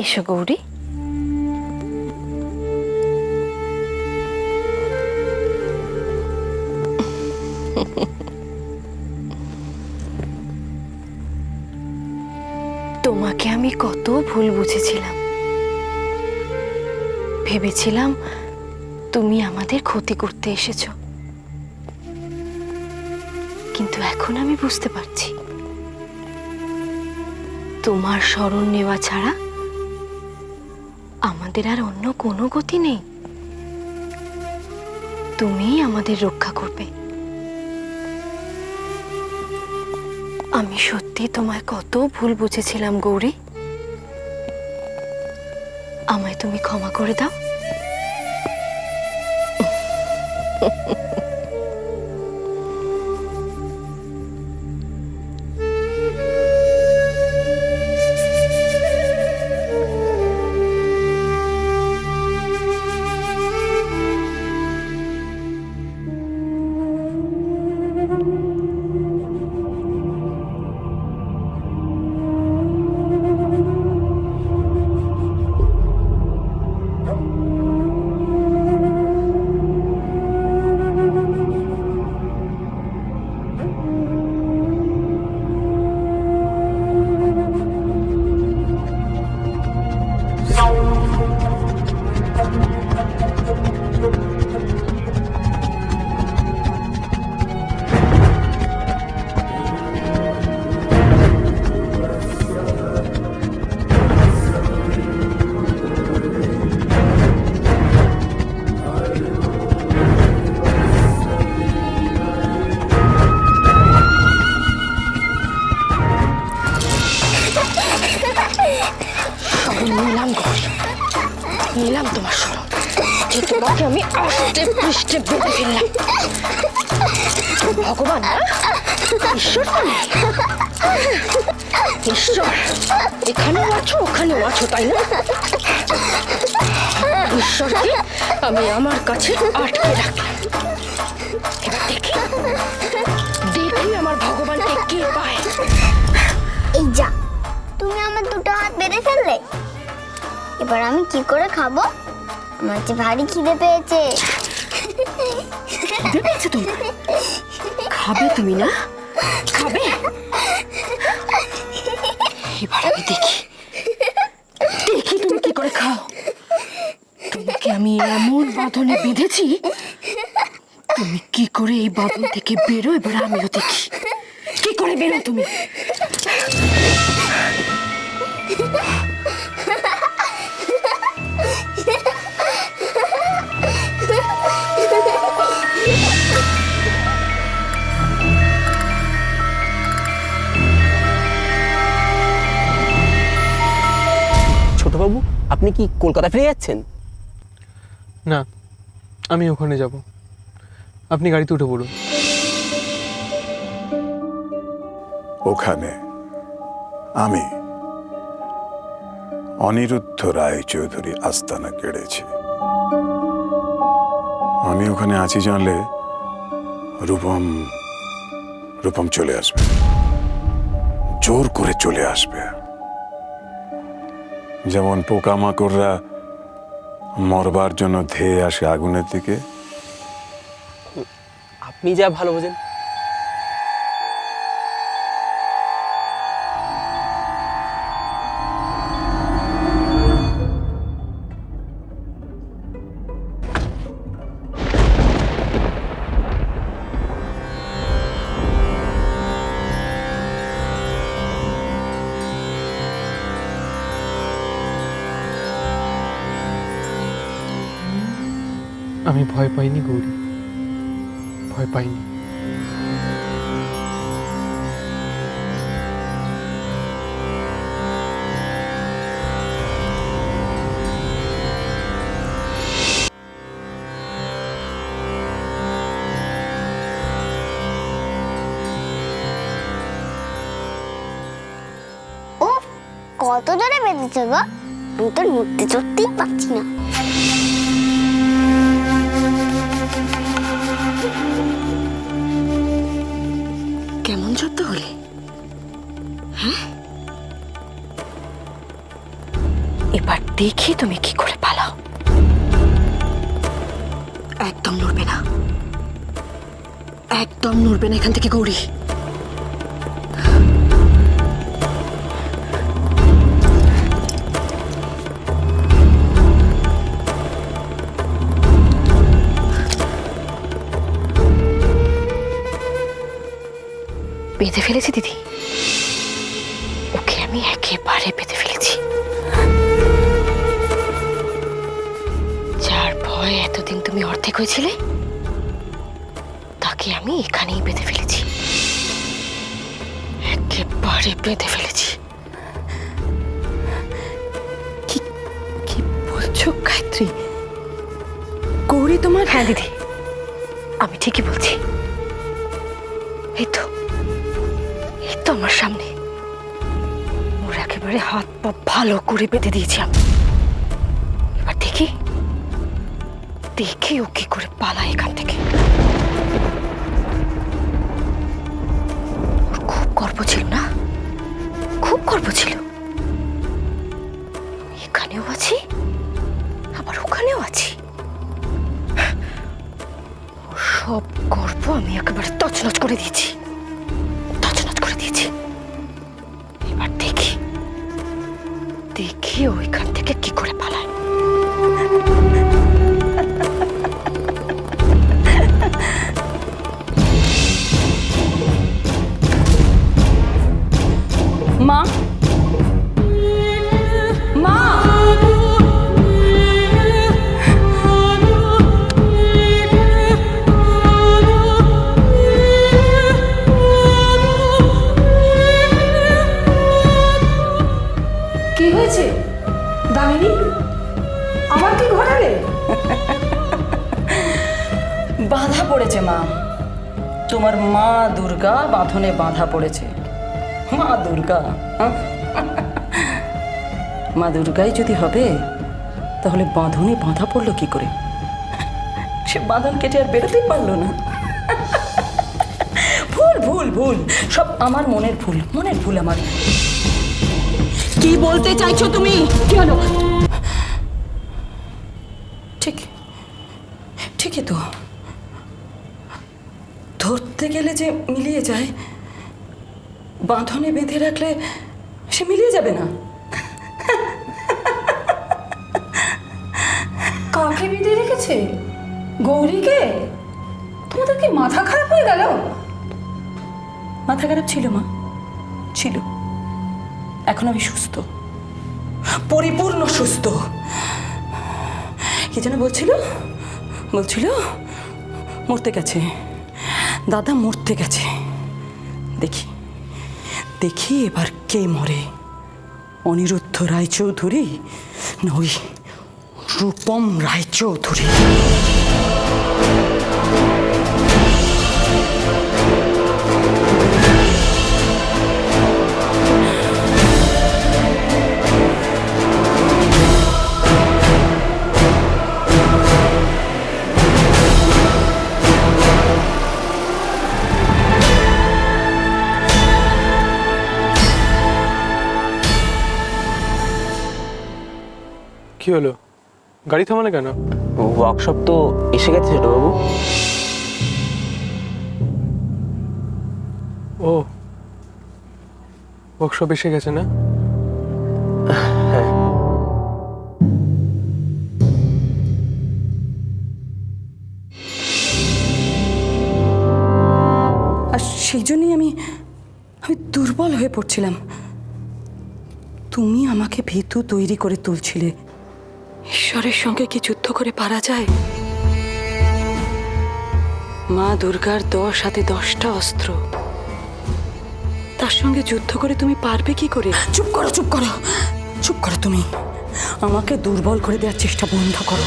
এসো গৌরী। তোমাকে আমি কত ভুল বুঝেছিলাম। ভেবেছিলাম তুমি আমাদের ক্ষতি করতে এসেছো, কিন্তু এখন আমি বুঝতে পারছি তোমার শরণ নেওয়া ছাড়া আমাদের আর অন্য কোনো গতি নেই। তুমিই আমাদের রক্ষা করবে। আমি সত্যি তোমায় কত ভুল বুঝেছিলাম গৌরী। আমায় তুমি ক্ষমা করে দাও। নিলাম তোমার শরণ, যে তোমাকে আমি আষ্টে পৃষ্ঠে বেঁধে ফেললাম। ভগবান না, ঈশ্বর তুমি। ঈশ্বর এখানেও আছো ওখানেও আছো, তাই না? ঈশ্বরকে আমি আমার কাছে আটকে রাখলাম। এবার দেখি দেখি আমার ভগবানকে কে পায়। এই যা, তুমি আমার দুটো হাত বেঁধে ফেললে। এবার আমি কি করে খাবো? আমার যে ভারী খিদে পেয়েছে। খিদে পেয়েছে তোমার? খাবে তুমি না? খাবে? এবার আমি দেখি দেখি তুমি কি করে খাও। তোমাকে আমি এমন বাঁধনে বেঁধেছি, তুমি কি করে এই বাঁধন থেকে বেরো এবার আমিও দেখি কি করে বেরো তুমি। ছোটবাবু, আপনি কি কলকাতা ফিরে যাচ্ছেন? না, আমি ওখানে যাব। আপনি গাড়িতে উঠে পড়ুন। ওখানে আমি অনিরুদ্ধ রায় চৌধুরী আস্তানা কেড়েছি। আমি ওখানে আছি জানলে রূপম রূপম চলে আসবে, জোর করে চলে আসবে। যেমন পোকামাকড়রা মরবার জন্য ধেয়ে আসে আগুনের দিকে। আপনি যা ভালো বোঝেন। আমি ভয় পাইনি গৌরী, ভয় পাইনি। ও কত জোরে বেঁধেছে গো, আমি তো নড়তে চড়তেই পারছি না। কেমন জব্দ হলে? হ্যাঁ, এবার দেখি তুমি কি করে পালাও। একদম নড়বে না, একদম নড়বে না এখান থেকে গৌরী। বেঁধে ফেলেছি দিদি, ওকে আমি একেবারে বেঁধে ফেলেছি। যার ভয় এতদিন তুমি অর্ধেক হয়েছিলে, তাকে আমি এখানেই বেঁধে ফেলেছি, একেবারে বেঁধে ফেলেছি। কি কি বলছো গায়ত্রী? গৌরী তোমার? হ্যাঁ দিদি, আমি ঠিকই বলছি। এই তো আমার সামনে, ওর একেবারে হাত পা ভালো করে বেঁধে দিয়েছি আমি। এবার দেখি দেখি ও কি করে পালায় এখান থেকে। ওর খুব গর্ব ছিল না, খুব গর্ব ছিল। এখানেও আছি আবার ওখানেও আছি, ওর সব গর্ব আমি একেবারে তছনছ করে দিয়েছি, তছনছ করে দিয়েছি। এবার দেখি দেখি ওইখান থেকে কি করে পালায়। মা, মা, কি হয়েছে দামিনী? আমার কি ঘটালে? বাধা পড়েছে মা, তোমার মা দুর্গা বাঁধনে বাঁধা পড়েছে। মা দুর্গা, মা দুর্গাই যদি হবে তাহলে বাঁধনে বাঁধা পড়লো কি করে? সে বাঁধন কেটে আর বেরোতেই পারলো না। ভুল ভুল ভুল, সব আমার মনের ভুল, মনের ভুল আমার। কি বলতে চাইছো তুমি? কি হলো? ঠিক ঠিকই তো, ধরতে গেলে যে মিলিয়ে যায়, বাঁধনে বেঁধে রাখলে সে মিলিয়ে যাবে না। কাকে বেঁধে রেখেছে? গৌরীকে? তোমাদের কি মাথা খারাপ হয়ে গেল? মাথা খারাপ ছিল মা, ছিল। এখন আমি সুস্থ, পরিপূর্ণ সুস্থ। কি যেন বলছিল, বলছিল মরতে গেছে, দাদা মরতে গেছে। দেখি দেখি এবার কে মরে, অনিরুদ্ধ রায়চৌধুরী না ওই রূপম রায়চৌধুরী। কি হলো, গাড়ি থামালে কেন? ওয়ার্কশপ তো এসে গেছে ছোটবাবু। ও, ওয়ার্কশপ এসে গেছে না? আর সেই জন্যই আমি দুর্বল হয়ে পড়ছিলাম। তুমি আমাকে ভীতু তৈরি করে তুলছিলে। ঈশ্বরের সঙ্গে কি যুদ্ধ করে পারা যায়? মা দুর্গার 10 হাতে 10টা অস্ত্র, তার সঙ্গে যুদ্ধ করে তুমি পারবে কি করে? চুপ করো, চুপ করো, চুপ করো। তুমি আমাকে দুর্বল করে দেওয়ার চেষ্টা বন্ধ করো।